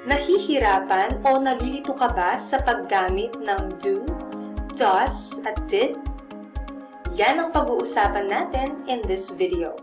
Nahihirapan o nalilito ka ba sa paggamit ng do, does, at did? Yan ang pag-uusapan natin in this video.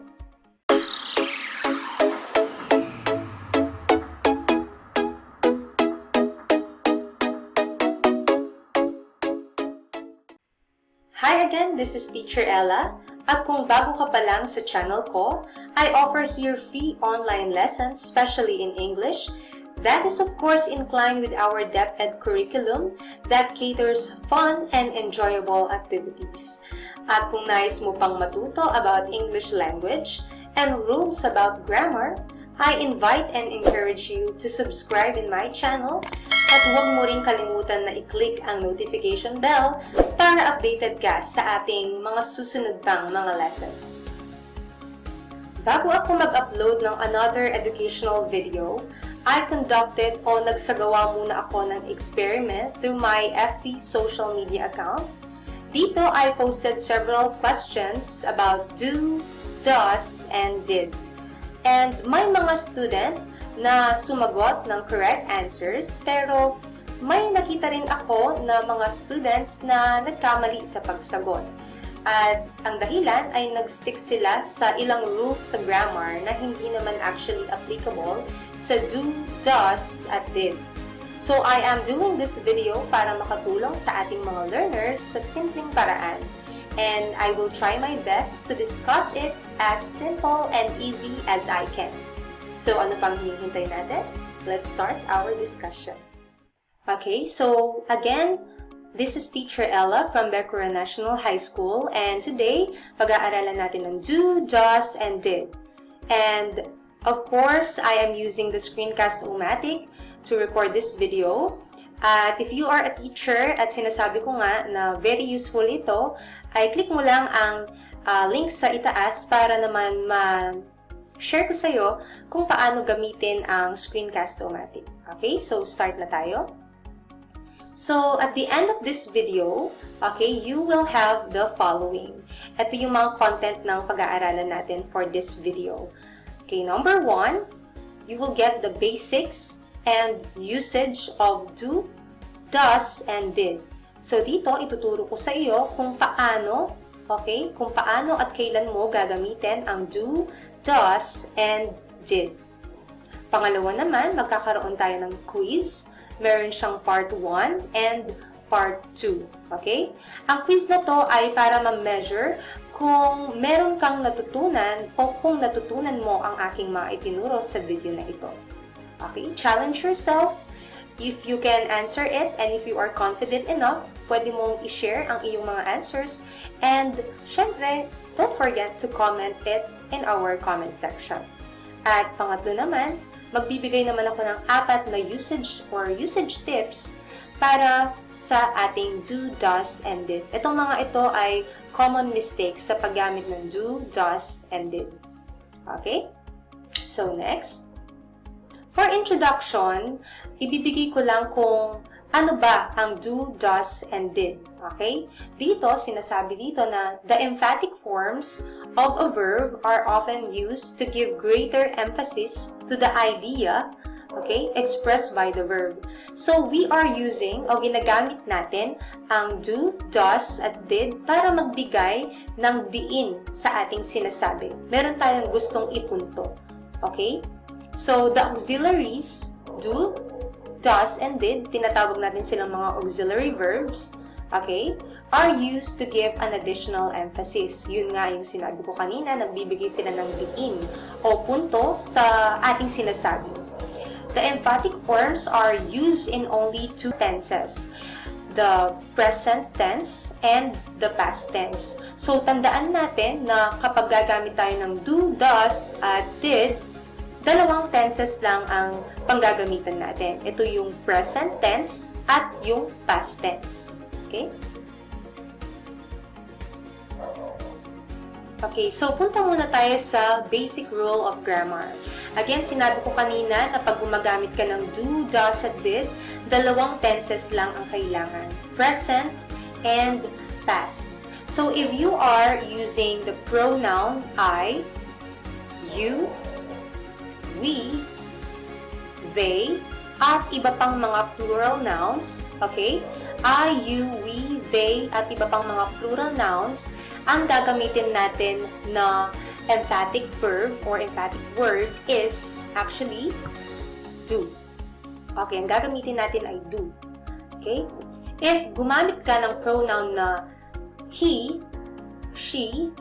Hi again, this is Teacher Ella. At kung bago ka pa lang sa channel ko, I offer here free online lessons, especially in English, that is of course inclined with our DepEd curriculum that caters fun and enjoyable activities. At kung nais mo pang matuto about English language and rules about grammar, I invite and encourage you to subscribe in my channel at huwag mo rin kalimutan na i-click ang notification bell para updated ka sa ating mga susunod pang mga lessons. Bago ako mag-upload ng another educational video, I conducted o nagsagawa muna ako ng experiment through my FB social media account. Dito, I posted several questions about do, does, and did. And may mga student na sumagot ng correct answers, pero may nakita rin ako na mga students na nagkamali sa pagsagot. At ang dahilan ay nag-stick sila sa ilang rules sa grammar na hindi naman actually applicable sa do, does, at did. So I am doing this video para makatulong sa ating mga learners sa simpleng paraan. And I will try my best to discuss it as simple and easy as I can. So ano pang hinihintay natin? Let's start our discussion. Okay, so again, this is Teacher Ella from Becura National High School, and today, pag-aaralan natin ng do, does, and did. And, of course, I am using the Screencast-O-Matic to record this video. At if you are a teacher at sinasabi ko nga na very useful ito, ay click mo lang ang link sa itaas para naman ma-share ko sa iyo kung paano gamitin ang Screencast-O-Matic. Okay, so start na tayo. So, at the end of this video, okay, you will have the following. Ito yung mga content ng pag-aaralan natin for this video. Okay, number 1, you will get the basics and usage of do, does, and did. So, dito, ituturo ko sa iyo kung paano, okay, kung paano at kailan mo gagamitin ang do, does, and did. Pangalawa naman, magkakaroon tayo ng quiz. Meron siyang part 1 and part 2. Okay? Ang quiz na to ay para ma-measure kung meron kang natutunan o kung natutunan mo ang aking mga itinuro sa video na ito. Okay? Challenge yourself. If you can answer it and if you are confident enough, pwede mong i-share ang iyong mga answers. And, syempre, don't forget to comment it in our comment section. At pangatlo naman, magbibigay naman ako ng 4 na usage or usage tips para sa ating do, does, and did. Itong mga ito ay common mistakes sa paggamit ng do, does, and did. Okay? So, next. For introduction, ibibigay ko lang kung ano ba ang do, does, and did. Okay? Dito, sinasabi dito na the emphatic forms of a verb are often used to give greater emphasis to the idea, okay, expressed by the verb. So, we are using o ginagamit natin ang do, does, at did para magbigay ng diin sa ating sinasabi. Meron tayong gustong ipunto. Okay? So, the auxiliaries, do, does, and did, tinatawag natin silang mga auxiliary verbs, okay, are used to give an additional emphasis. Yun nga yung sinabi ko kanina, nagbibigay sila ng diin o punto sa ating sinasabi. The emphatic forms are used in only 2 tenses, the present tense and the past tense. So, tandaan natin na kapag gagamit tayo ng do, does, at did, dalawang tenses lang ang panggagamitan natin. Ito yung present tense at yung past tense. Okay? Okay, so punta muna tayo sa basic rule of grammar. Again, sinabi ko kanina na pag gumagamit ka ng do, does, at did, dalawang tenses lang ang kailangan. Present and past. So, if you are using the pronoun I, you, we, they, at iba pang mga plural nouns, okay? I, you, we, they, at iba pang mga plural nouns ang gagamitin natin na emphatic verb or emphatic word is actually do. Okay, ang gagamitin natin ay do. Okay? If gumamit ka ng pronoun na he, she,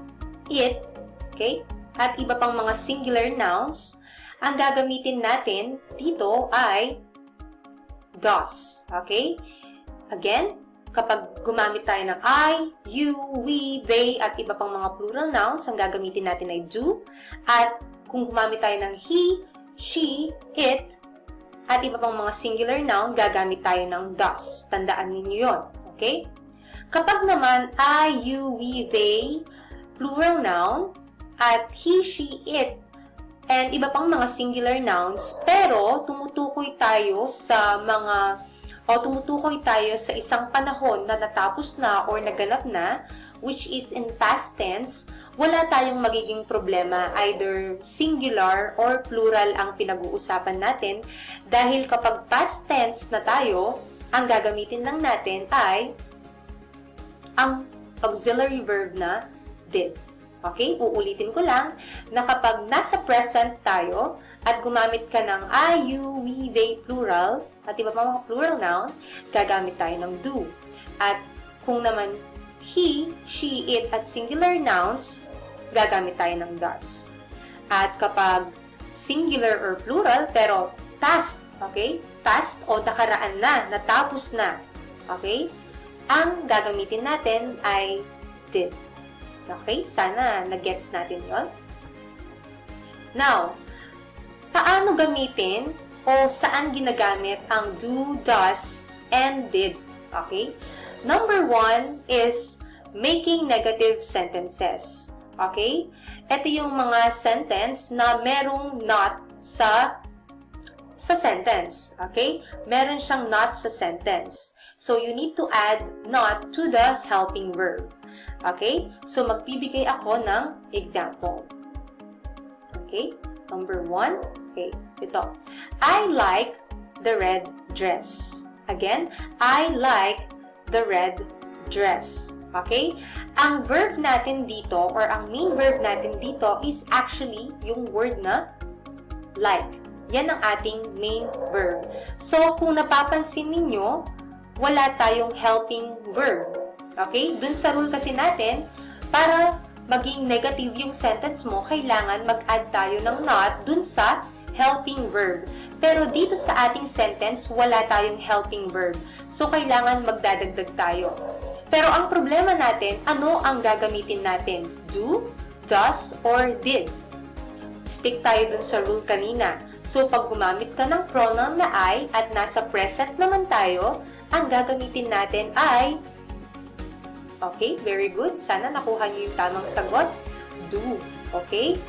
it, okay, at iba pang mga singular nouns, ang gagamitin natin dito ay does. Okay? Again, kapag gumamit tayo ng I, you, we, they, at iba pang mga plural nouns, ang gagamitin natin ay do. At kung gumamit tayo ng he, she, it, at iba pang mga singular noun, gagamit tayo ng does. Tandaan ninyo yun. Okay? Kapag naman I, you, we, they, plural noun, at he, she, it, and iba pang mga singular nouns, pero tumutukoy tayo sa isang panahon na natapos na or naganap na, which is in past tense, wala tayong magiging problema, either singular or plural ang pinag-uusapan natin, dahil kapag past tense na tayo, ang gagamitin lang natin ay ang auxiliary verb na did. Okay? Uulitin ko lang na kapag nasa present tayo at gumamit ka ng I, you, we, they, plural, at iba pa mga plural noun, gagamit tayo ng do. At kung naman he, she, it, at singular nouns, gagamit tayo ng does. At kapag singular or plural, pero past, okay? Past o nakaraan na, natapos na, okay? Ang gagamitin natin ay did. Okay? Sana nag-gets natin yon. Now, paano gamitin o saan ginagamit ang do, does, and did? Okay? Number 1 is making negative sentences. Okay? Ito yung mga sentence na merong not sa sentence. Okay? Meron siyang not sa sentence. So, you need to add not to the helping verb. Okay? So, magbibigay ako ng example. Okay? Number 1. Okay, ito. I like the red dress. Again, I like the red dress. Okay? Ang verb natin dito, or ang main verb natin dito, is actually yung word na like. Yan ang ating main verb. So, kung napapansin ninyo, wala tayong helping verb. Okay? Dun sa rule kasi natin, para maging negative yung sentence mo, kailangan mag-add tayo ng not dun sa helping verb. Pero dito sa ating sentence, wala tayong helping verb. So, kailangan magdadagdag tayo. Pero ang problema natin, ano ang gagamitin natin? Do, does, or did? Stick tayo dun sa rule kanina. So, pag gumamit ka ng pronoun na I at nasa present naman tayo, ang gagamitin natin ay, okay, very good. Sana nakuha niyo yung tamang sagot. Do. Okay?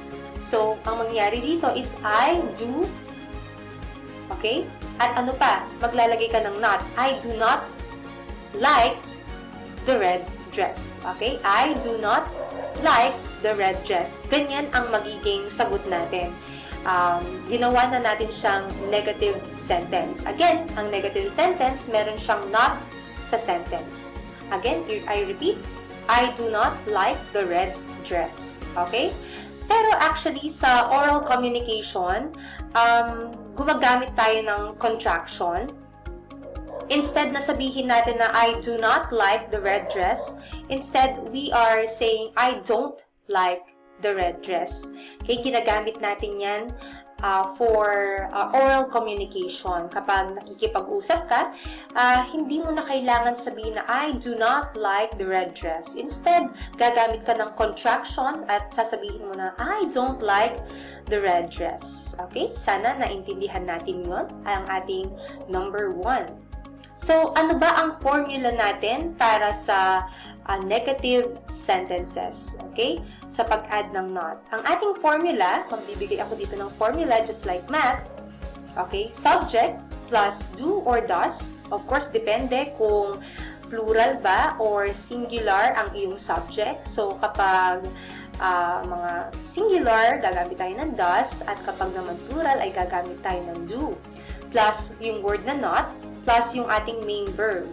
So, ang mangyari dito is I do. Okay? At ano pa? Maglalagay ka ng not. I do not like the red dress. Okay? I do not like the red dress. Ganyan ang magiging sagot natin. Ginawa na natin siyang negative sentence. Again, ang negative sentence, meron siyang not sa sentence. Again, I repeat, I do not like the red dress. Okay? Pero actually, sa oral communication, gumagamit tayo ng contraction. Instead na sabihin natin na I do not like the red dress, instead we are saying I don't like the red dress. Okay, ginagamit natin yan for oral communication. Kapag nakikipag-usap ka, hindi mo na kailangan sabihin na I do not like the red dress. Instead, gagamit ka ng contraction at sasabihin mo na I don't like the red dress. Okay? Sana naintindihan natin yun, ang ating number 1. So, ano ba ang formula natin para sa negative sentences? Okay? Sa pag-add ng not. Ang ating formula, magbibigay ako dito ng formula just like math. Okay? Subject plus do or does. Of course, depende kung plural ba or singular ang iyong subject. So, kapag mga singular, gagamit tayo ng does. At kapag naman plural, ay gagamit tayo ng do. plus yung word na not, plus yung ating main verb.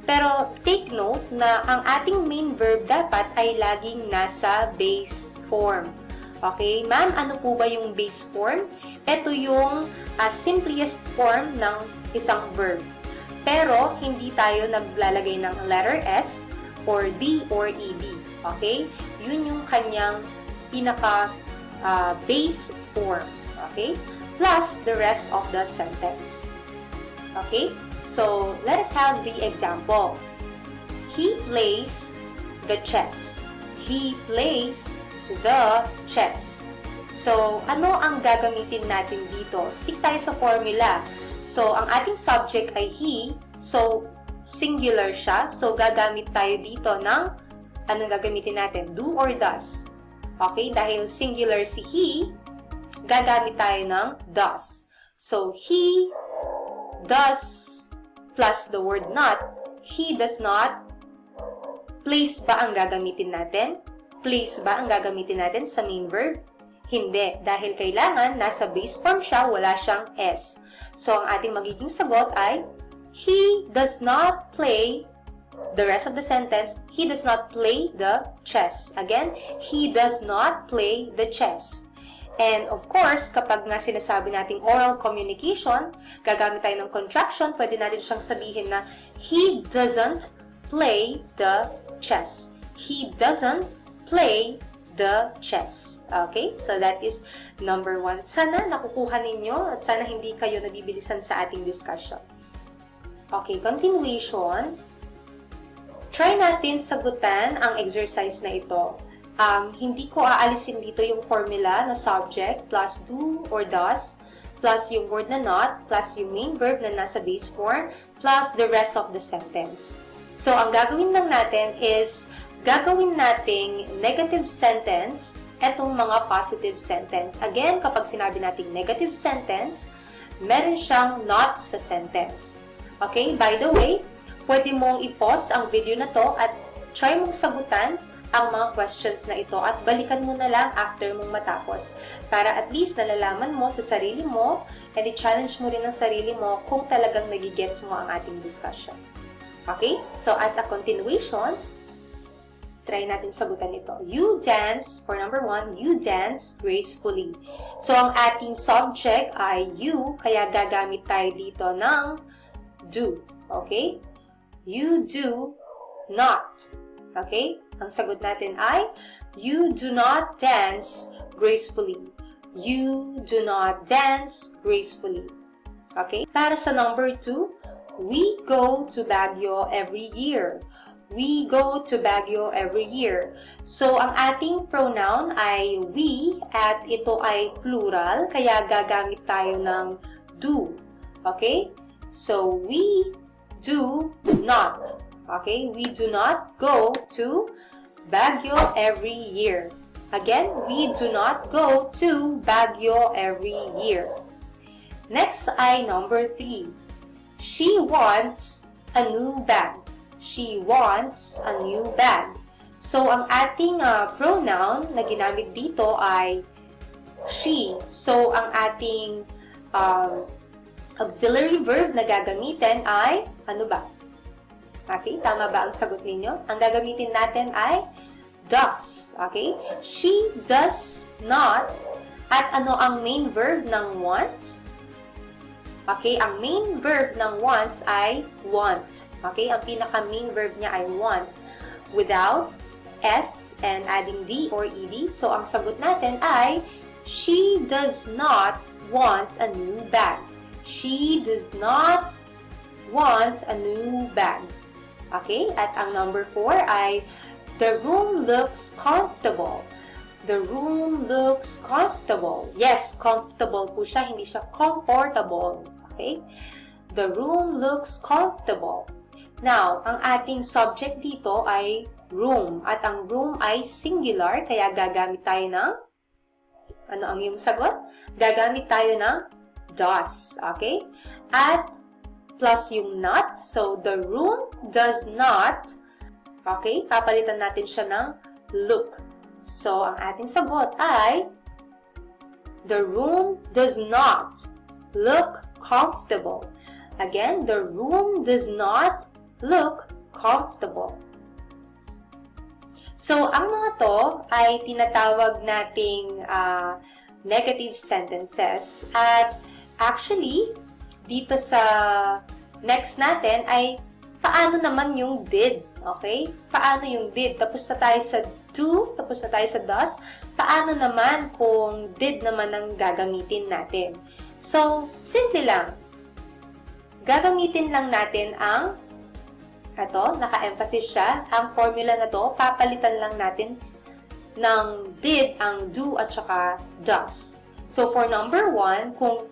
Pero take note na ang ating main verb dapat ay laging nasa base form. Okay? Ma'am, ano po ba yung base form? Ito yung simplest form ng isang verb. Pero hindi tayo naglalagay ng letter S or D or ED. Okay? Yun yung kanyang pinaka base form. Okay? Plus the rest of the sentence. Okay? So, let us have the example. He plays the chess. He plays the chess. So, ano ang gagamitin natin dito? Stick tayo sa formula. So, ang ating subject ay he. So, singular siya. So, gagamit tayo dito ng anong gagamitin natin? Do or does. Okay? Dahil singular si he, gagamit tayo ng does. So, he does plus the word not, he does not. Place ba ang gagamitin natin? Place ba ang gagamitin natin sa main verb? Hindi, dahil kailangan nasa base form siya, wala siyang S. So, ang ating magiging sagot ay, he does not play, the rest of the sentence, he does not play the chess. Again, he does not play the chess. And of course, kapag nga sinasabi nating oral communication, gagamit tayo ng contraction, pwede natin siyang sabihin na he doesn't play the chess. He doesn't play the chess. Okay? So that is number 1. Sana nakukuha ninyo at sana hindi kayo nabibilisan sa ating discussion. Okay, continuation. Try natin sagutan ang exercise na ito. Hindi ko aalisin dito yung formula na subject plus do or does plus yung word na not plus yung main verb na nasa base form plus the rest of the sentence. So, ang gagawin lang natin is gagawin nating negative sentence etong mga positive sentence. Again, kapag sinabi nating negative sentence, meron siyang not sa sentence. Okay? By the way, pwede mong i-pause ang video na to at try mong sagutan ang mga questions na ito at balikan mo na lang after mong matapos para at least nalalaman mo sa sarili mo and i-challenge mo rin ang sarili mo kung talagang nagigets mo ang ating discussion. Okay? So, as a continuation, try natin sagutan ito. You dance, for number 1, you dance gracefully. So, ang ating subject ay you, kaya gagamit tayo dito ng do. Okay? You do not. Okay? Ang sagot natin ay, you do not dance gracefully. You do not dance gracefully. Okay? Para sa number 2, we go to Baguio every year. We go to Baguio every year. So, ang ating pronoun ay we at ito ay plural, kaya gagamit tayo ng do. Okay? So, we do not. Okay? We do not go to Baguio every year. Again, we do not go to Baguio every year. Next ay number 3. She wants a new bag. She wants a new bag. So, ang ating pronoun na ginamit dito ay she. So, ang ating auxiliary verb na gagamitin ay ano ba? Okay, tama ba ang sagot ninyo? Ang gagamitin natin ay does. Okay? She does not. At ano ang main verb ng wants? Okay, ang main verb ng wants ay want. Okay, ang pinaka-main verb niya ay want. Without S and adding D or ED. So, ang sagot natin ay she does not want a new bag. She does not want a new bag. Okay? At ang number 4 ay, the room looks comfortable. The room looks comfortable. Yes, comfortable po siya, hindi siya comfortable. Okay? The room looks comfortable. Now, ang ating subject dito ay room. At ang room ay singular, kaya gagamit tayo ng, ano ang iyong sagot? Gagamit tayo ng does. Okay? At plus yung not. So, the room does not. Okay? Papalitan natin siya ng look. So, ang ating sagot ay the room does not look comfortable. Again, the room does not look comfortable. So, ang mga to ay tinatawag nating negative sentences. At actually, dito sa next natin ay paano naman yung did. Okay? Paano yung did? Tapos na tayo sa do, tapos na tayo sa does. Paano naman kung did naman ang gagamitin natin? So, simple lang. Gagamitin lang natin ang naka-emphasis siya. Ang formula na to, papalitan lang natin ng did ang do at saka does. So, for number 1, kung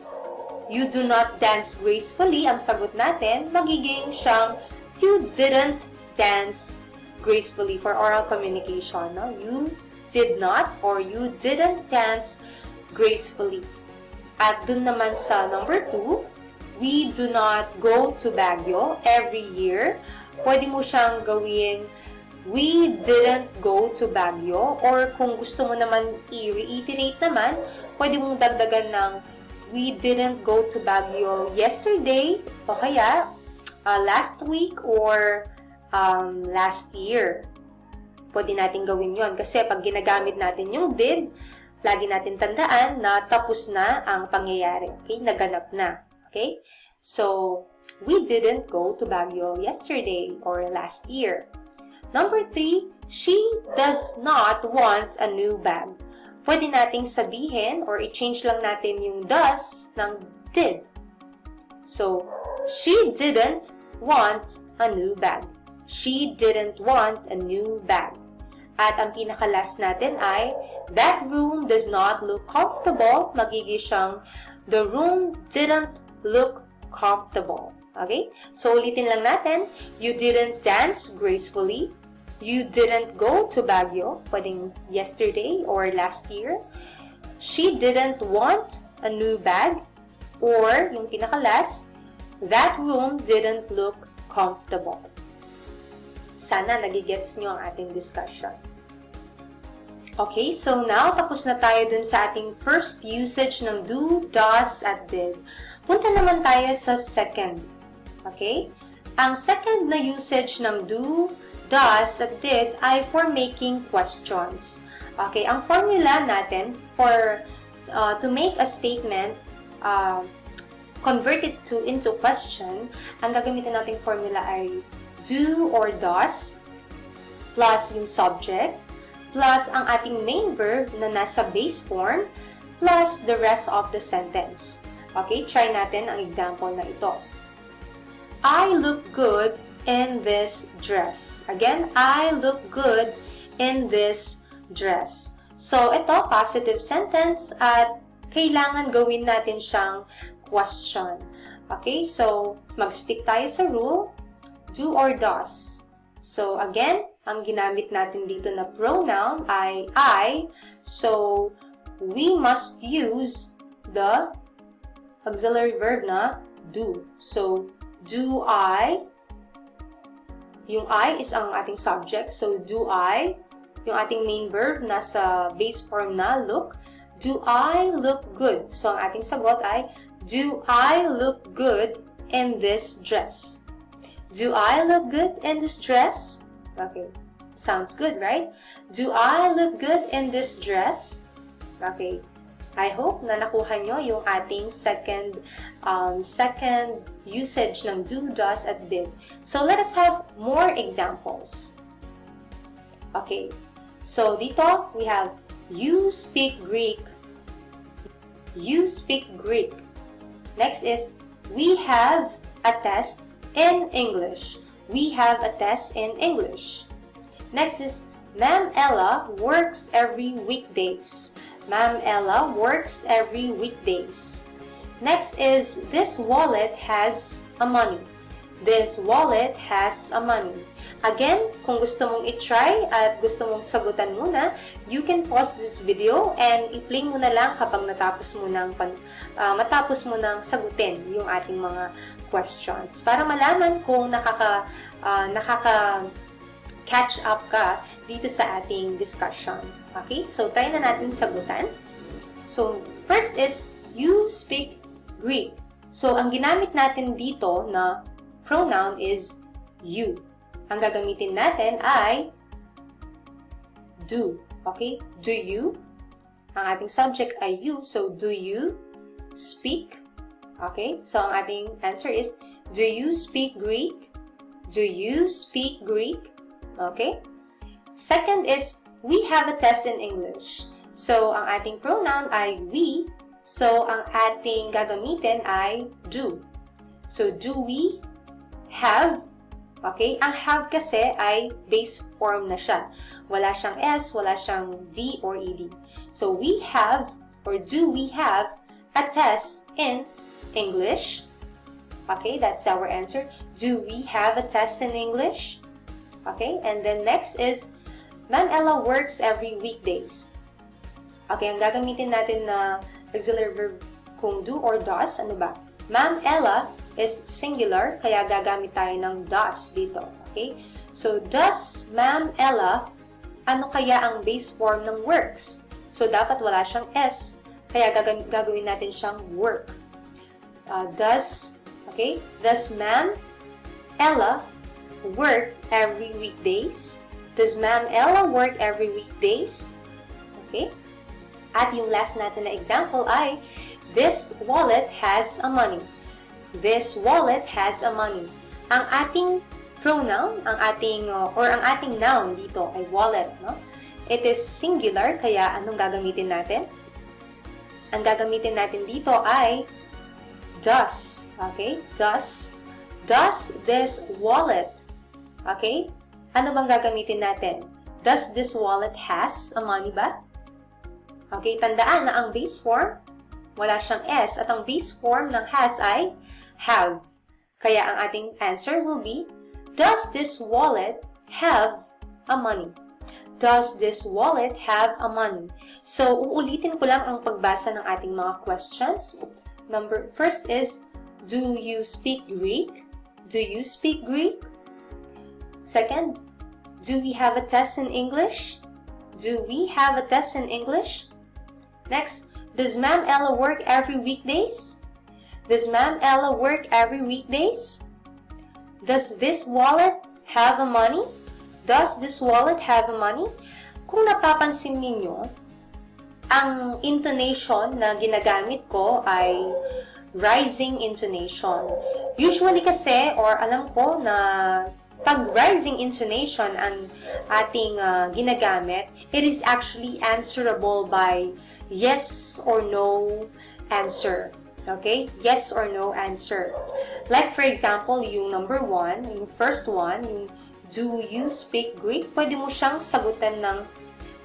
you do not dance gracefully, ang sagot natin, magiging siyang you didn't dance gracefully for oral communication. No? You did not or you didn't dance gracefully. At dun naman sa number 2, we do not go to Baguio every year. Pwede mo siyang gawing we didn't go to Baguio, or kung gusto mo naman i-reiterate naman, pwede mong dagdagan ng we didn't go to Baguio yesterday, o kaya last week, or last year. Pwede natin gawin yon kasi pag ginagamit natin yung did, lagi natin tandaan na tapos na ang pangyayari. Okay? Naganap na. Okay? So, we didn't go to Baguio yesterday or last year. Number 3, she does not want a new bag. Pwede nating sabihin or i-change lang natin yung does ng did. So, she didn't want a new bag. She didn't want a new bag. At ang pinaka-last natin ay, that room does not look comfortable. Magiging siyang, the room didn't look comfortable. Okay? So, ulitin lang natin. You didn't dance gracefully. You didn't go to Baguio. Pwedeng yesterday or last year. She didn't want a new bag. Or, yung pinaka-last, that room didn't look comfortable. Sana nagigets nyo ang ating discussion. Okay, so now tapos na tayo dun sa ating first usage ng do, does, at did. Punta naman tayo sa second. Okay? Ang second na usage ng do, does, at did ay for making questions. Okay, ang formula natin for to make a statement, convert it into question, ang gagamitin nating formula ay do or does plus yung subject plus ang ating main verb na nasa base form plus the rest of the sentence. Okay, try natin ang example na ito. I look good in this dress. Again, I look good in this dress. So, ito, positive sentence at kailangan gawin natin siyang question. Okay, so mag-stick tayo sa rule, do or does. So, again, ang ginamit natin dito na pronoun ay I. So, we must use the auxiliary verb na do. So, do I. Yung I is ang ating subject. So, do I. Yung ating main verb nasa base form na look. Do I look good? So, ang ating sagot ay, do I look good in this dress? Do I look good in this dress? Okay, sounds good, right? Do I look good in this dress? Okay, I hope na nakuha nyo yung ating second usage ng do, does, at did. So, let us have more examples. Okay, so dito we have you speak Greek. You speak Greek. Next is we have a test in English. We have a test in English. Next is Ma'am Ella works every weekdays. Ma'am Ella works every weekdays. Next is this wallet has a money. This wallet has a money. Again, kung gusto mong i-try at gusto mong sagutan muna, you can pause this video and i-play mo na lang kapag matapos mo nang sagutin yung ating mga questions para malaman kung nakaka-catch up ka dito sa ating discussion. Okay? So, try na natin sagutan. So, first is, you speak Greek. So, ang ginamit natin dito na pronoun is you. Ang gagamitin natin ay do. Okay? Do you? Ang ating subject ay you. So, do you speak? Okay? So, ang ating answer is, do you speak Greek? Do you speak Greek? Okay? Second is, we have a test in English. So, ang ating pronoun ay we. So, ang ating gagamitin ay do. So, do we have? Okay? Ang have kasi ay base form na siya. Wala siyang S, wala siyang D or ED. So, we have or do we have a test in English? Okay, that's our answer. Do we have a test in English? Okay, and then next is, Ma'am Ella works every weekdays. Okay, ang gagamitin natin na auxiliary verb kung do or does, ano ba? Ma'am Ella is singular, kaya gagamit tayo ng does dito. Okay, so does Ma'am Ella, ano kaya ang base form ng works? So, dapat wala siyang S, kaya gagawin natin siyang work. Does Ma'am Ella work every weekdays? Does Ma'am Ella work every weekdays? Okay? At yung last natin na example ay, this wallet has a money. This wallet has a money. Ang ating pronoun, ang ating noun dito ay wallet, no? It is singular, kaya anong gagamitin natin? Ang gagamitin natin dito ay does. Okay? Does this wallet, okay? Ano bang gagamitin natin? Does this wallet has a money ba? Okay, tandaan na ang base form, wala siyang S, at ang base form ng has ay have. Kaya ang ating answer will be, does this wallet have a money? Does this wallet have a money? So, uulitin ko lang ang pagbasa ng ating mga questions. First is, do you speak Greek? Do you speak Greek? Second, do we have a test in English? Do we have a test in English? Next, does Ma'am Ella work every weekdays? Does Ma'am Ella work every weekdays? Does this wallet have a money? Does this wallet have a money? Kung napapansin ninyo, ang intonation na ginagamit ko ay rising intonation. Usually kasi, or alam ko na pag rising intonation ang ating ginagamit, it is actually answerable by yes or no answer. Okay? Yes or no answer. Like for example, yung number 1, yung first one, yung do you speak Greek? Pwede mo siyang sagutan ng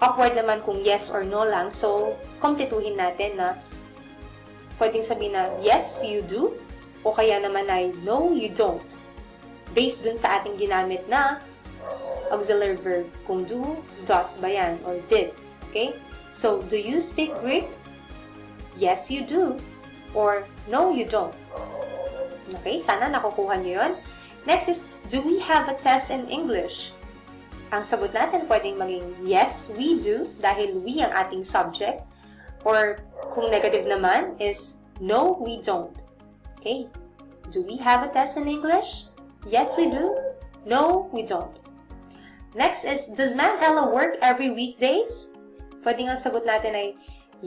awkward naman kung yes or no lang. So, kompletuhin natin na pwedeng sabihin na yes, you do. O kaya naman ay no, you don't. Based dun sa ating ginamit na auxiliary verb. Kung do, does ba yan? Or did. Okay? So, do you speak Greek? Yes, you do. Or, no, you don't. Okay? Sana nakukuha nyo yun. Next is, do we have a test in English? Ang sagot natin pwedeng maging yes, we do, dahil we ang ating subject. Or, kung negative naman, is no, we don't. Okay? Do we have a test in English? Yes, we do. No, we don't. Next is, does Ma'am Ella work every weekdays? Pwede nga sagot natin ay,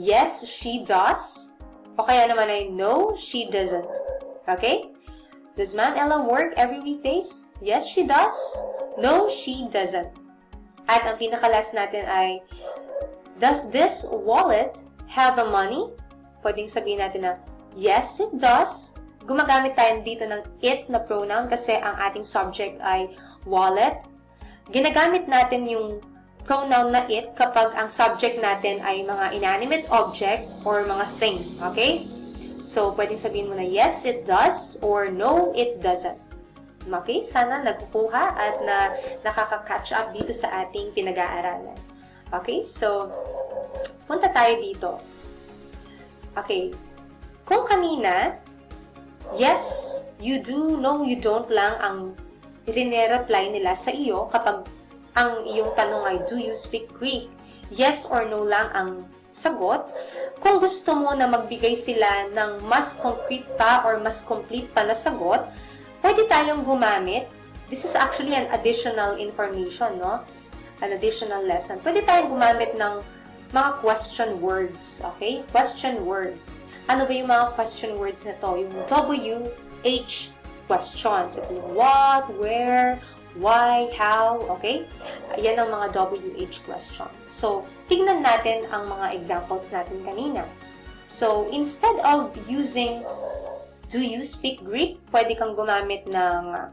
yes, she does. O kaya naman ay, no, she doesn't. Okay? Does Ma'am Ella work every weekdays? Yes, she does. No, she doesn't. At ang pinakalas natin ay, does this wallet have a money? Pwedeng sabihin natin na, yes, it does. Gumagamit tayo dito ng it na pronoun kasi ang ating subject ay wallet. Ginagamit natin yung pronoun na it kapag ang subject natin ay mga inanimate object or mga thing. Okay? So, pwedeng sabihin mo na yes, it does or no, it doesn't. Okay? Sana nagkukuha at nakaka-catch up dito sa ating pinag-aaralan. Okay? So, punta tayo dito. Okay. Kung kanina, yes, you do, no, you don't lang ang rinireply nila sa iyo kapag ang iyong tanong ay, do you speak Greek? Yes or no lang ang sagot. Kung gusto mo na magbigay sila ng mas complete pa or mas complete pa na sagot, pwede tayong gumamit. This is actually an additional information, no? An additional lesson. Pwede tayong gumamit ng mga question words, okay? Question words. Ano ba yung mga question words na to? Yung WH questions. Ito yung what, where, why, how, okay? Yan ang mga WH questions. So, tignan natin ang mga examples natin kanina. So, instead of using do you speak Greek, pwede kang gumamit ng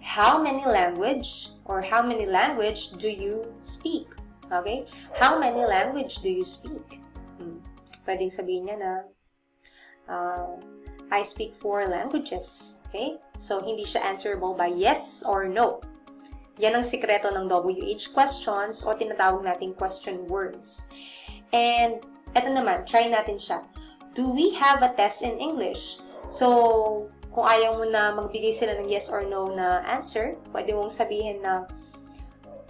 how many language or how many language do you speak? Okay? How many language do you speak? Pwedeng sabihin niya na I speak 4 languages. Okay? So, hindi siya answerable by yes or no. Yan ang sikreto ng WH questions o tinatawag nating question words. And, eto naman, try natin siya. Do we have a test in English? So, kung ayaw mo na magbigay sila ng yes or no na answer, pwede mong sabihin na,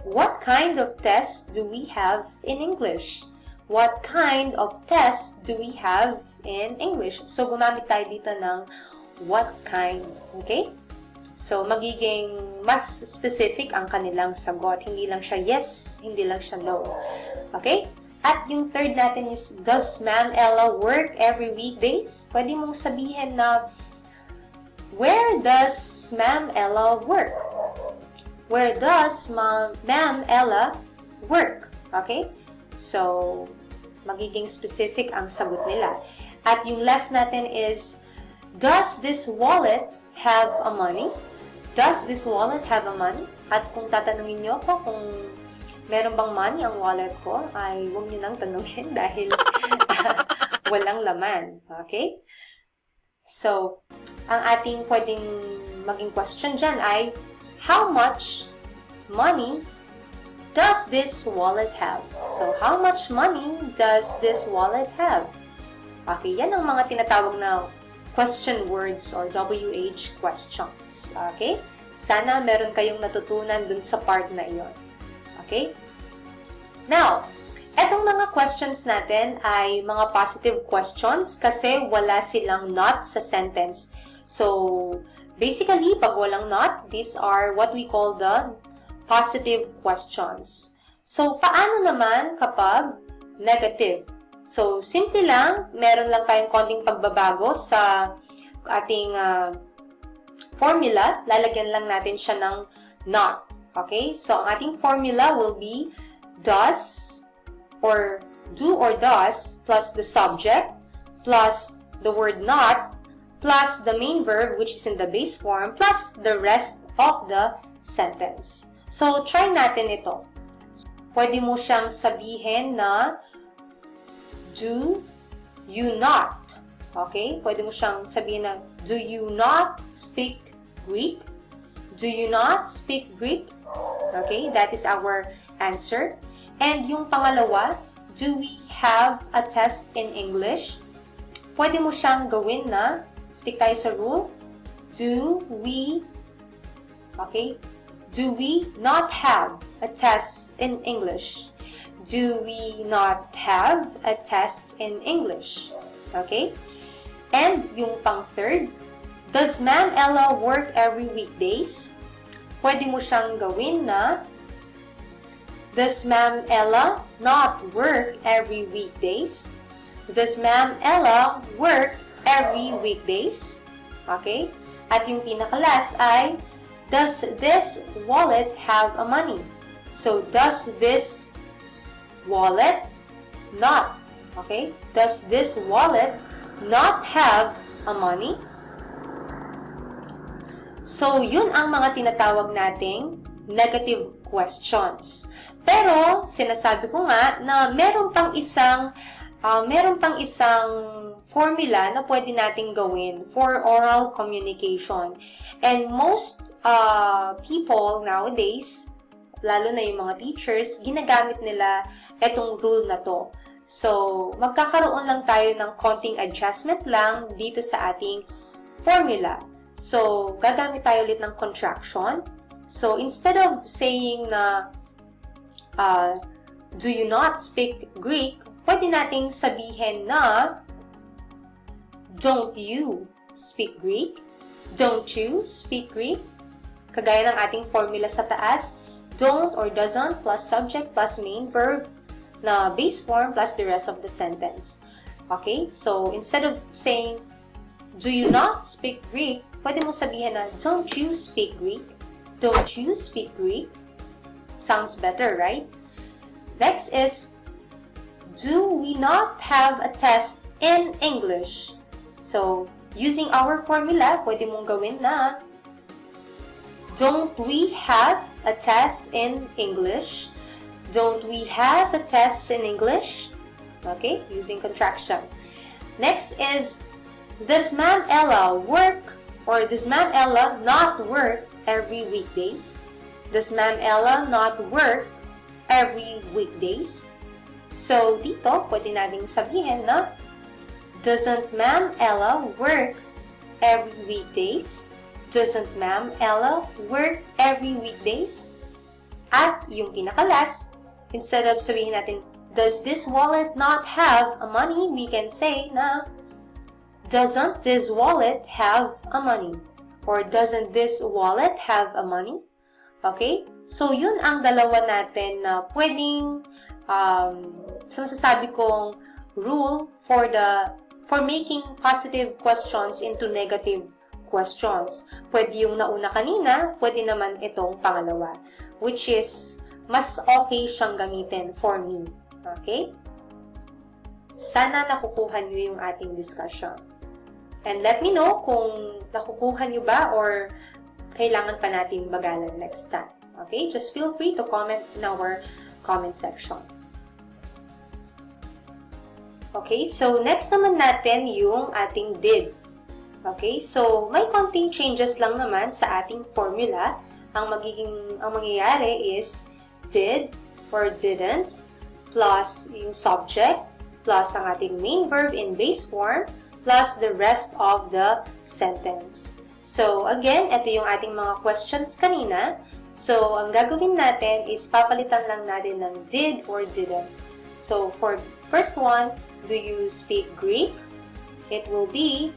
what kind of test do we have in English? What kind of test do we have in English? So, gumamit tayo dito ng what kind. Okay? So, magiging mas specific ang kanilang sagot. Hindi lang siya yes, hindi lang siya no. Okay? At yung third natin is, does Ma'am Ella work every weekdays? Pwede mong sabihin na, where does Ma'am Ella work? Where does Ma'am Ella work? Okay? So, magiging specific ang sagot nila. At yung last natin is, does this wallet have a money? Does this wallet have a money? At kung tatanungin nyo ko kung meron bang money ang wallet ko, ay huwag nyo nang tanungin dahil walang laman. Okay? So, ang ating pwedeng maging question dyan ay, how much money does this wallet have? So, how much money does this wallet have? Okay, yan ang mga tinatawag na question words or WH questions. Okay? Sana meron kayong natutunan dun sa part na iyon. Okay? Now, etong mga questions natin ay mga positive questions kasi wala silang not sa sentence. So, basically, pag walang not, these are what we call the positive questions. So, paano naman kapag negative? So, simple lang, meron lang tayong konting pagbabago sa ating formula. Lalagyan lang natin siya ng not. Okay? So, ang ating formula will be does or do or does plus the subject plus the word not plus the main verb which is in the base form plus the rest of the sentence. So, try natin ito. Pwede mo siyang sabihin na do you not. Okay? Pwede mo siyang sabihin na do you not speak Greek? Do you not speak Greek? Okay? That is our answer. And yung pangalawa, do we have a test in English? Pwede mo siyang gawin na, stick tayo sa rule, do we, okay? Do we not have a test in English? Do we not have a test in English? Okay? And yung pang-third, does Ma'am Ella work every weekdays? Pwede mo siyang gawin na, does Ma'am Ella not work every weekdays? Does Ma'am Ella work every weekdays? Okay? At yung pinaka-last ay, does this wallet have a money? So, does this wallet not? Okay? Does this wallet not have a money? So, yun ang mga tinatawag nating negative questions. Pero, sinasabi ko nga na meron pang isang formula na pwede nating gawin for oral communication. And most people nowadays, lalo na yung mga teachers, ginagamit nila etong rule na to. So, magkakaroon lang tayo ng konting adjustment lang dito sa ating formula. So, gagamit tayo ulit ng contraction. So, instead of saying na do you not speak Greek, pwede nating sabihin na, don't you speak Greek? Don't you speak Greek? Kagaya ng ating formula sa taas, don't or doesn't plus subject plus main verb na base form plus the rest of the sentence. Okay? So, instead of saying, do you not speak Greek? Pwede mo sabihin na, don't you speak Greek? Don't you speak Greek? Sounds better, right? Next is, do we not have a test in English? So, using our formula, pwede mong gawin na, don't we have a test in English? Don't we have a test in English? Okay, using contraction. Next is, does Ma'am Ella work or does Ma'am Ella not work every weekdays? Does Ma'am Ella not work every weekdays? So, dito, pwede nating sabihin na, doesn't Ma'am Ella work every weekdays? Doesn't Ma'am Ella work every weekdays? At yung pinakalas, instead of sabihin natin, does this wallet not have a money? We can say na, doesn't this wallet have a money? Or doesn't this wallet have a money? Okay? So, yun ang dalawa natin na pwedeng masasabi kong rule for making positive questions into negative questions. Pwede yung nauna kanina, pwede naman itong pangalawa, which is mas okay siyang gamitin for me. Okay? Sana nakukuha niyo yung ating discussion. And let me know kung nakukuha niyo ba or kailangan pa natin bagalan next time. Okay? Just feel free to comment in our comment section. Okay? So, next naman natin yung ating did. Okay? So, may konting changes lang naman sa ating formula. Ang mangyayari is did or didn't plus yung subject plus ang ating main verb in base form plus the rest of the sentence. So, again, ito yung ating mga questions kanina. So, ang gagawin natin is papalitan lang natin ng did or didn't. So, for first one, do you speak Greek? It will be,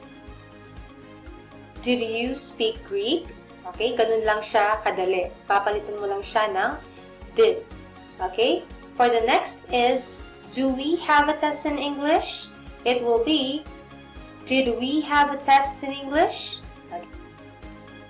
did you speak Greek? Okay, ganun lang siya kadali. Papalitan mo lang siya ng did. Okay? For the next is, do we have a test in English? It will be, did we have a test in English? Okay.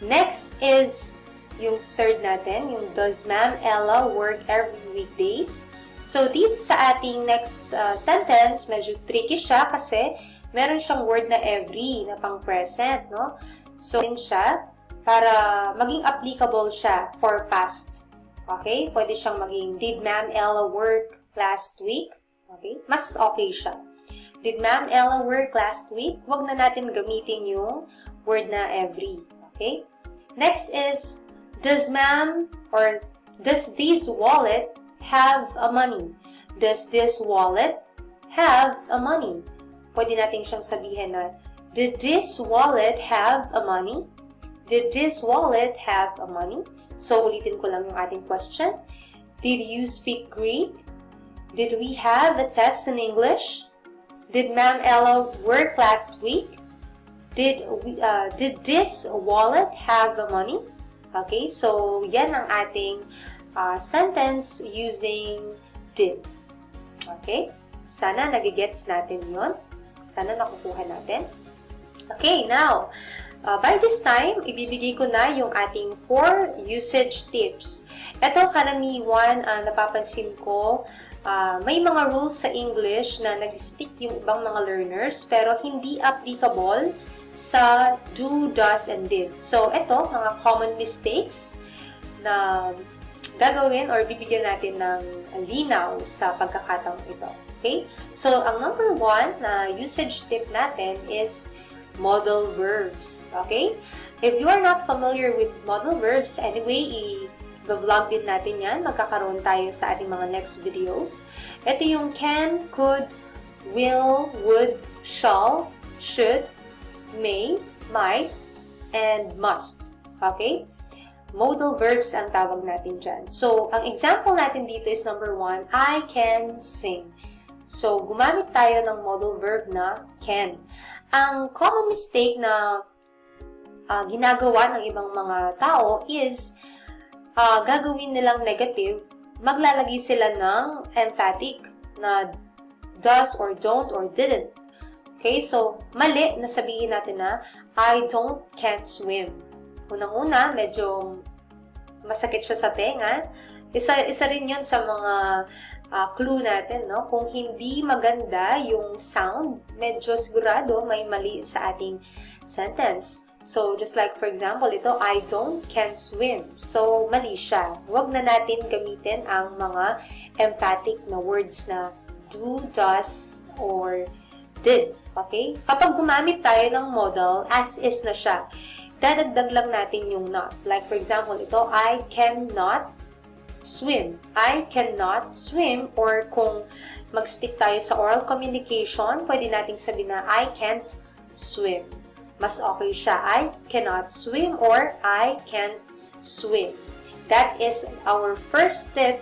Next is yung third natin, yung does Ma'am Ella work every weekdays? So, dito sa ating next sentence, medyo tricky siya kasi meron siyang word na every na pang present, no? So, din siya para maging applicable siya for past. Okay? Pwede siyang maging, did Ma'am Ella work last week? Okay? Mas okay siya. Did Ma'am Ella work last week? Huwag na natin gamitin yung word na every. Okay? Next is, does Ma'am or does this wallet have a money? Does this wallet have a money? Pwede natin siyang sabihin na, did this wallet have a money? Did this wallet have a money? So, ulitin ko lang yung ating question. Did you speak Greek? Did we have a test in English? Did Ma'am Ella work last week? Did this wallet have a money? Okay, so yan ang ating sentence using did. Okay? Sana nagigets natin yon. Sana nakukuha natin. Okay, now, by this time, ibibigay ko na yung ating 4 usage tips. Ito, karaniwan, napapansin ko, may mga rules sa English na nag-stick yung ibang mga learners, pero hindi applicable sa do, does, and did. So, ito, mga common mistakes na gagawin or bibigyan natin ng linaw sa pagkakataong ito. Okay? So, ang number 1 na usage tip natin is modal verbs. Okay? If you are not familiar with modal verbs, anyway, i-vlog din natin yan. Magkakaroon tayo sa ating mga next videos. Ito yung can, could, will, would, shall, should, may, might, and must. Okay? Modal verbs ang tawag natin dyan. So, ang example natin dito is number 1, I can sing. So, gumamit tayo ng modal verb na can. Ang common mistake na ginagawa ng ibang mga tao is gagawin nilang negative, maglalagay sila ng emphatic na does or don't or didn't. Okay, so mali na sabihin natin na I can't swim. Unang-una, medyo masakit siya sa tenga. Isa rin yun sa mga clue natin, no? Kung hindi maganda yung sound, medyo sigurado may mali sa ating sentence. So, just like for example, ito, I can't swim. So, mali siya. Huwag na natin gamitin ang mga emphatic na words na do, does, or did. Okay? Kapag gumamit tayo ng modal, as is na siya. Dadagdag lang natin yung not. Like for example, ito, I cannot swim. I cannot swim, or kung mag-stick tayo sa oral communication, pwede nating sabihin na I can't swim. Mas okay siya. I cannot swim or I can't swim. That is our first tip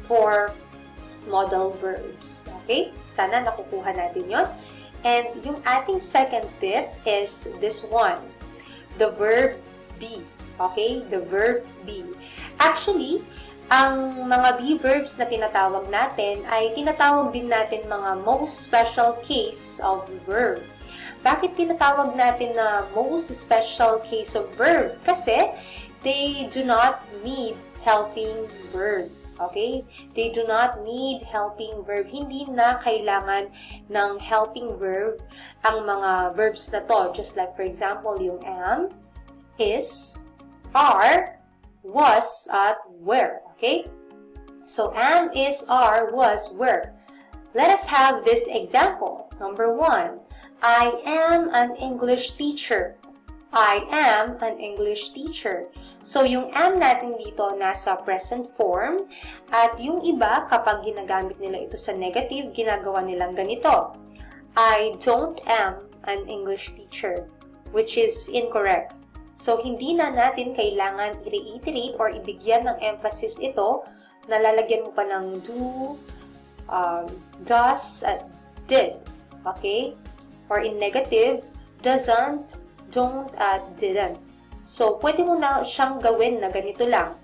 for modal verbs. Okay? Sana nakukuha natin yon. And yung ating second tip is this one. The verb be. Okay? The verb be. Actually, ang mga be verbs na tinatawag natin ay tinatawag din natin mga most special case of verb. Bakit tinatawag natin na most special case of verb? Kasi they do not need helping verb. Okay? They do not need helping verb. Hindi na kailangan ng helping verb ang mga verbs na to. Just like for example, yung am, is, are, was, at were. Okay? So, am, is, are, was, were. Let us have this example. Number 1. I am an English teacher. I am an English teacher. So, yung am natin dito nasa present form, at yung iba, kapag ginagamit nila ito sa negative, ginagawa nilang ganito. I don't am an English teacher, which is incorrect. So, hindi na natin kailangan i-reiterate or ibigyan ng emphasis ito, nalalagyan mo pa ng do, does, at did. Okay? Or in negative, doesn't, don't, at didn't. So, pwede mo na siyang gawin na ganito lang.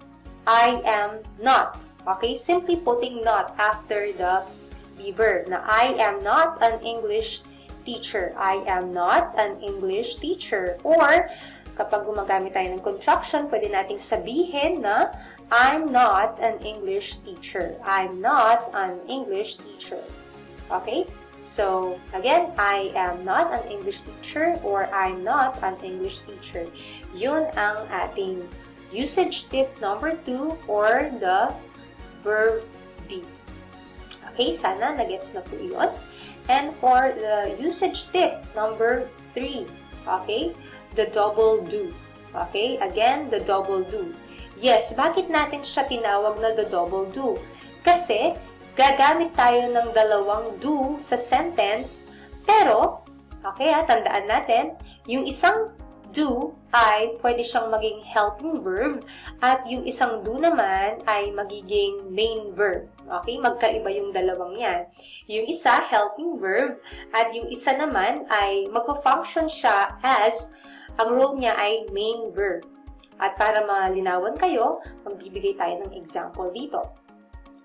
I am not. Okay? Simply putting not after the be verb na I am not an English teacher. I am not an English teacher. Or, kapag gumagamit tayo ng contraction, pwede nating sabihin na I'm not an English teacher. I'm not an English teacher. Okay? So, again, I am not an English teacher or I'm not an English teacher. Yun ang ating usage tip number 2 for the verb be. Okay, sana nagets na po yun. And for the usage tip number 3, okay, the double do. Okay, again, the double do. Yes, bakit natin siya tinawag na the double do? Kasi, gagamit tayo ng dalawang do sa sentence, pero, okay tandaan natin, yung isang do ay pwede siyang maging helping verb at yung isang do naman ay magiging main verb. Okay? Magkaiba yung dalawang yan. Yung isa, helping verb, at yung isa naman ay magpa-function siya as ang role niya ay main verb. At para malinawan kayo, magbibigay tayo ng example dito.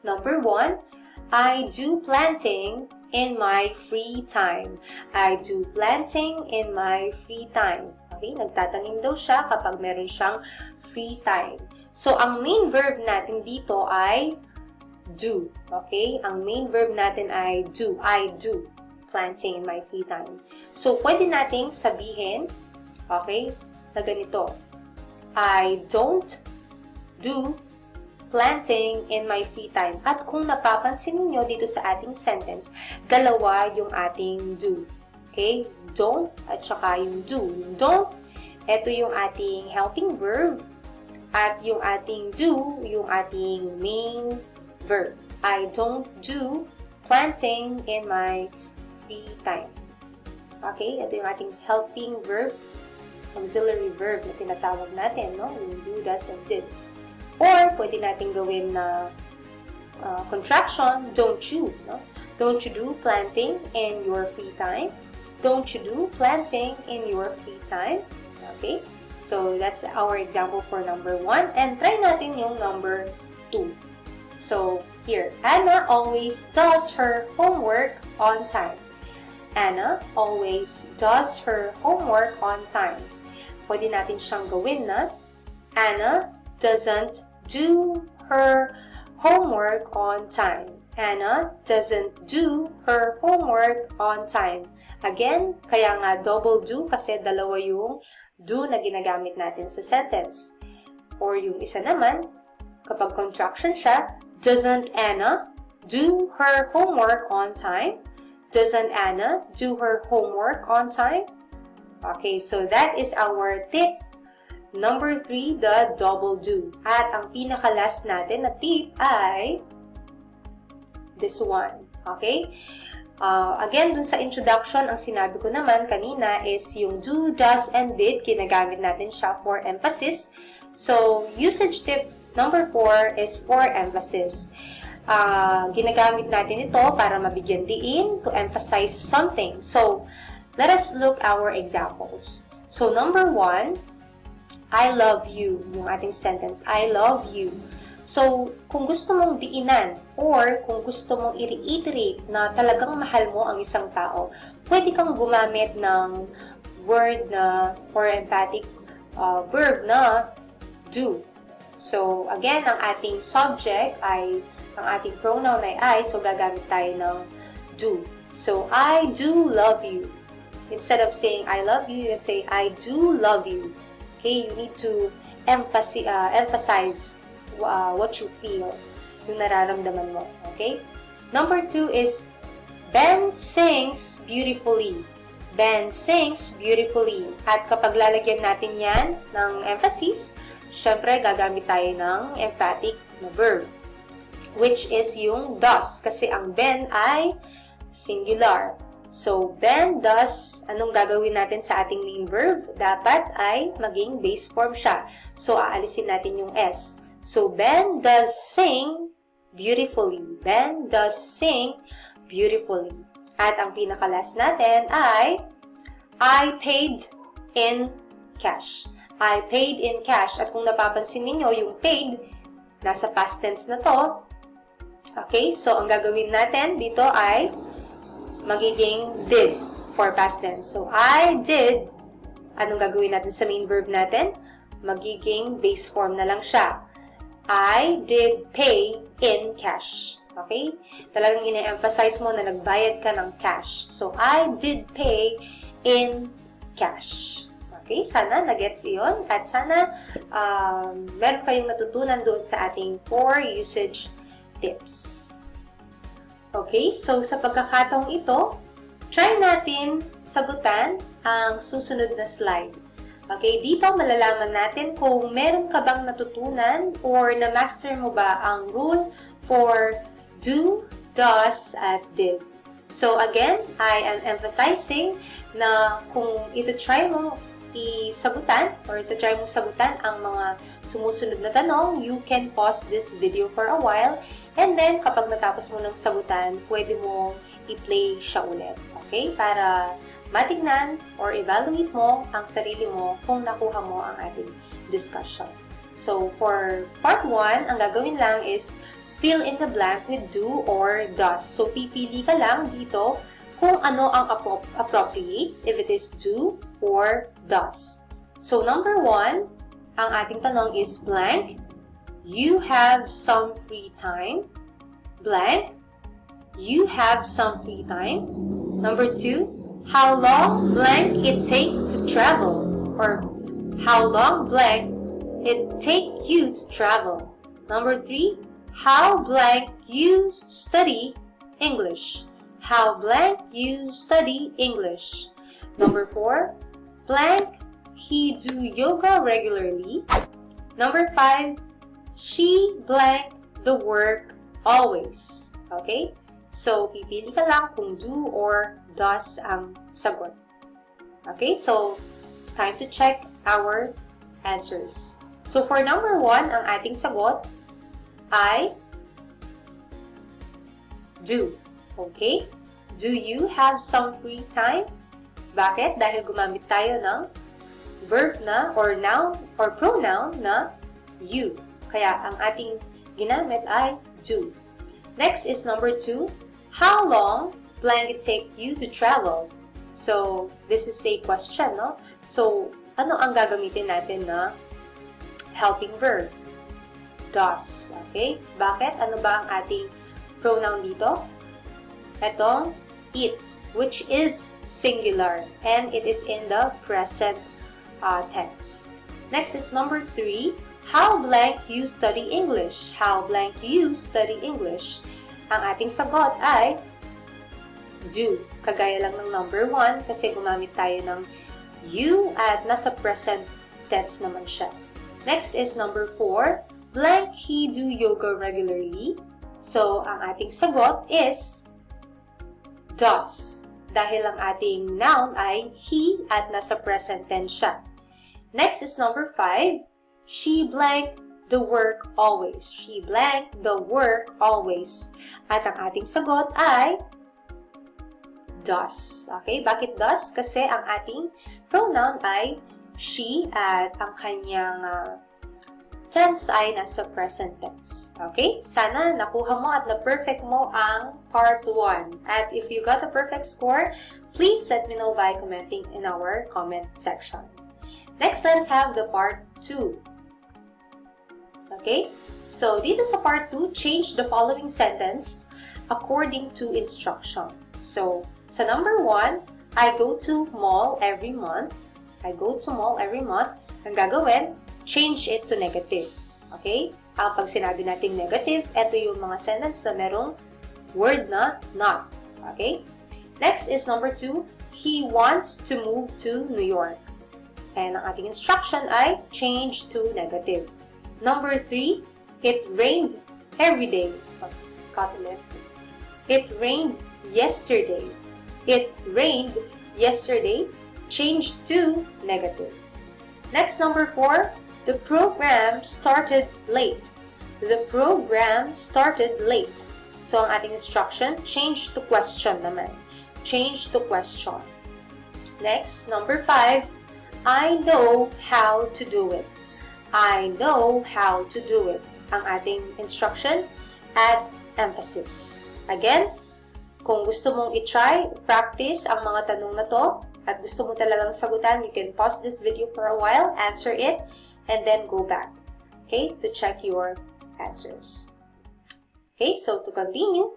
Number 1, I do planting in my free time. I do planting in my free time. Okay, nagtatanim daw siya kapag meron siyang free time. So, ang main verb natin dito ay do. Okay, ang main verb natin ay do. I do planting in my free time. So, pwede nating sabihin, okay, na ganito. I don't do planting in my free time. At kung napapansin niyo dito sa ating sentence, dalawa yung ating do. Okay? Don't at saka yung do. Yung don't, ito yung ating helping verb. At yung ating do, yung ating main verb. I don't do planting in my free time. Okay? Ito yung ating helping verb, auxiliary verb na tinatawag natin, no? Yung do, does, and did. Or, pwede natin gawin na contraction, don't you, no? Don't you do planting in your free time? Don't you do planting in your free time? Okay? So, that's our example for number 1. And try natin yung number 2. So, here, Anna always does her homework on time. Anna always does her homework on time. Pwede natin siyang gawin na Anna doesn't do her homework on time. Anna doesn't do her homework on time. Again, kaya nga double do kasi dalawa yung do na ginagamit natin sa sentence. Or yung isa naman, kapag contraction siya, doesn't Anna do her homework on time? Doesn't Anna do her homework on time? Okay, so that is our tip. Number 3, the double do. At ang pinaka-last natin na tip ay this one. Okay? Again, dun sa introduction, ang sinabi ko naman kanina is yung do, does, and did. Ginagamit natin siya for emphasis. So, usage tip number 4 is for emphasis. Ginagamit natin ito para mabigyan diin, to emphasize something. So, let us look our examples. So, number 1, I love you. Yung ating sentence, I love you. So, kung gusto mong diinan or kung gusto mong i-reiterate na talagang mahal mo ang isang tao, pwede kang gumamit ng word na or emphatic verb na do. So, again, ang ating subject ay, ang ating pronoun ay I, so gagamit tayo ng do. So, I do love you. Instead of saying I love you, you can say I do love you. Okay, you need to emphasize what you feel, yung nararamdaman mo. Okay? Number 2 is Ben sings beautifully. Ben sings beautifully. At kapag lalagyan natin yan ng emphasis, syempre gagamit tayo ng emphatic na verb, which is yung does. Kasi ang Ben ay singular. So, Ben does, anong gagawin natin sa ating main verb? Dapat ay maging base form siya. So, aalisin natin yung S. So, Ben does sing beautifully. Ben does sing beautifully. At ang pinaka-last natin ay I paid in cash. I paid in cash. At kung napapansin ninyo, yung paid, nasa past tense na to. Okay, so ang gagawin natin dito ay magiging did for past tense. So, I did. Anong gagawin natin sa main verb natin? Magiging base form na lang siya. I did pay in cash. Okay? Talagang ina-emphasize mo na nagbayad ka ng cash. So, I did pay in cash. Okay? Sana nagets iyon. At sana meron kayong natutunan doon sa ating 4 usage tips. Okay? So, sa pagkakataong ito, try natin sagutan ang susunod na slide. Okay, dito malalaman natin kung meron ka bang natutunan or na-master mo ba ang rule for do, does, at did. So again, I am emphasizing na kung ito-try mo isagutan or ito-try mo sagutan ang mga sumusunod na tanong, you can pause this video for a while and then kapag natapos mo ng sagutan, pwede mo i-play siya ulit. Okay, para matignan or evaluate mo ang sarili mo kung nakuha mo ang ating discussion. So, for part 1, ang gagawin lang is fill in the blank with do or does. So, pipili ka lang dito kung ano ang appropriate, if it is do or does. So, number 1, ang ating tanong is blank, you have some free time. Blank, you have some free time. Number 2, how long blank it take to travel, or how long blank it take you to travel. Number 3, how blank you study English. How blank you study English. Number 4, blank he do yoga regularly. Number 5, she blank the work always. Okay? So, pipili ka lang kung do or does ang sagot. Okay, so, time to check our answers. So, for number 1, ang ating sagot ay do. Okay? Do you have some free time? Bakit? Dahil gumamit tayo ng verb na or noun or pronoun na you. Kaya ang ating ginamit ay do. Next is number 2. How long blank it take you to travel? So, this is a question, no? So, ano ang gagamitin natin na helping verb? Does. Okay? Bakit? Ano ba ang ating pronoun dito? Etong it, which is singular and it is in the present tense. Next is number 3. How blank you study English? How blank you study English? Ang ating sagot ay do. Kagaya lang ng number 1 kasi gumamit tayo ng you at nasa present tense naman siya. Next is number 4. Blank he do yoga regularly? So, ang ating sagot is does. Dahil ang ating noun ay he at nasa present tense siya. Next is number 5. She blank the work always. She blank the work always. At ang ating sagot ay does. Okay? Bakit does? Kasi ang ating pronoun ay she at ang kanyang tense ay nasa present tense. Okay? Sana nakuha mo at na-perfect mo ang part 1. At if you got a perfect score, please let me know by commenting in our comment section. Next, let's have the part 2. Okay? So, dito sa part 2, change the following sentence according to instruction. So, sa number 1, I go to mall every month. I go to mall every month. Ang gagawin, change it to negative. Okay? Pag sinabi natin negative, ito yung mga sentence na merong word na not. Okay? Next is number 2, he wants to move to New York. And ang ating instruction ay change to negative. Number 3, it rained every day. It rained yesterday. It rained yesterday. Change to negative. Next, number 4, the program started late. The program started late. So, ang ating instruction, change to question naman. Change to question. Next, number 5, I know how to do it. I know how to do it. Ang ating instruction, add emphasis. Again, kung gusto mong i-try, practice ang mga tanong na to, at gusto mo talagang sagutan, you can pause this video for a while, answer it, and then go back, okay, to check your answers. Okay, so to continue,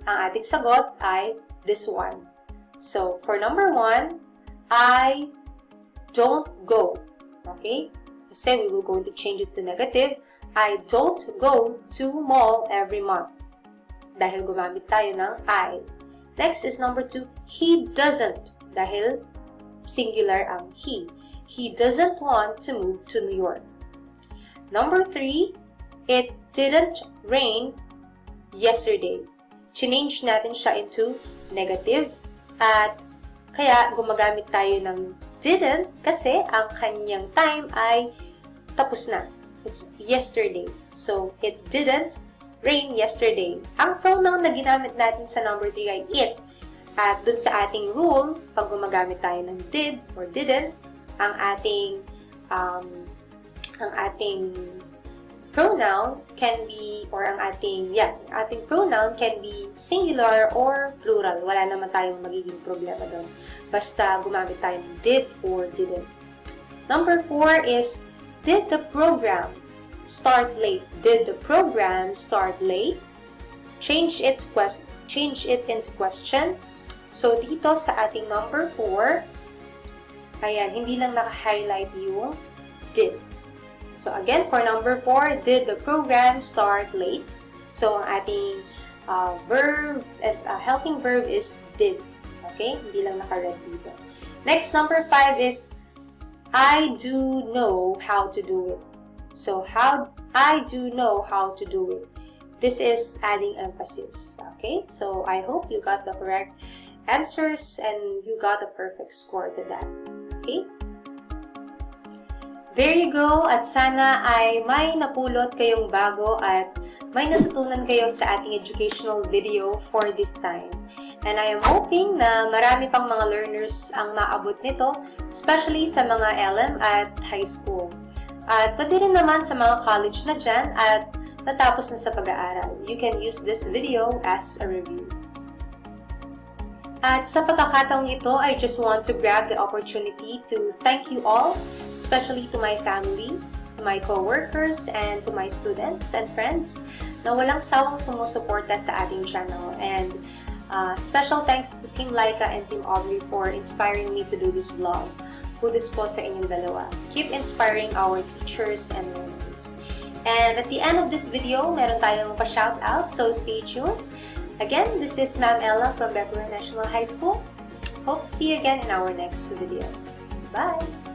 ang ating sagot ay this one. So, for number 1, I don't go. Okay? Kasi we will going to change it to negative. I don't go to mall every month. Dahil gumamit tayo ng I. Next is number 2, he doesn't. Dahil singular ang he. He doesn't want to move to New York. Number 3, it didn't rain yesterday. Change natin siya into negative. At kaya gumagamit tayo ng didn't kasi ang kanyang time ay tapos na. It's yesterday. So, it didn't rain yesterday. Ang pronoun na ginamit natin sa number 3 ay it. At dun sa ating rule, pag gumagamit tayo ng did or didn't, ang ating pronoun can be, or ang ating pronoun can be singular or plural. Wala naman tayong magiging problema doon. Basta gumamit tayo ng did or didn't. Number 4 is, did the program start late? Did the program start late? Change it into question. So, dito sa ating number 4, ayan, hindi lang naka-highlight yung did. So, again, for number 4, did the program start late? So, ang ating helping verb is did. Okay? Hindi lang naka-red dito. Next, number 5 is, I do know how to do it. So, I do know how to do it. This is adding emphasis. Okay? So, I hope you got the correct answers and you got a perfect score to that. Okay? There you go, at sana ay may napulot kayong bago at may natutunan kayo sa ating educational video for this time. And I am hoping na marami pang mga learners ang maabot nito, especially sa mga LM at high school. At pwede rin naman sa mga college na dyan at natapos na sa pag-aaral. You can use this video as a review. At sa pagkakataong ito, I just want to grab the opportunity to thank you all, especially to my family, to my co-workers, and to my students and friends na walang sawang sumusuporta sa ating channel. And special thanks to Team Laika and Team Aubrey for inspiring me to do this vlog. Kudos po sa inyong dalawa. Keep inspiring our teachers and learners. And at the end of this video, meron tayong pa-shoutout, so stay tuned. Again, this is Ma'am Ella from Beverly National High School. Hope to see you again in our next video. Bye!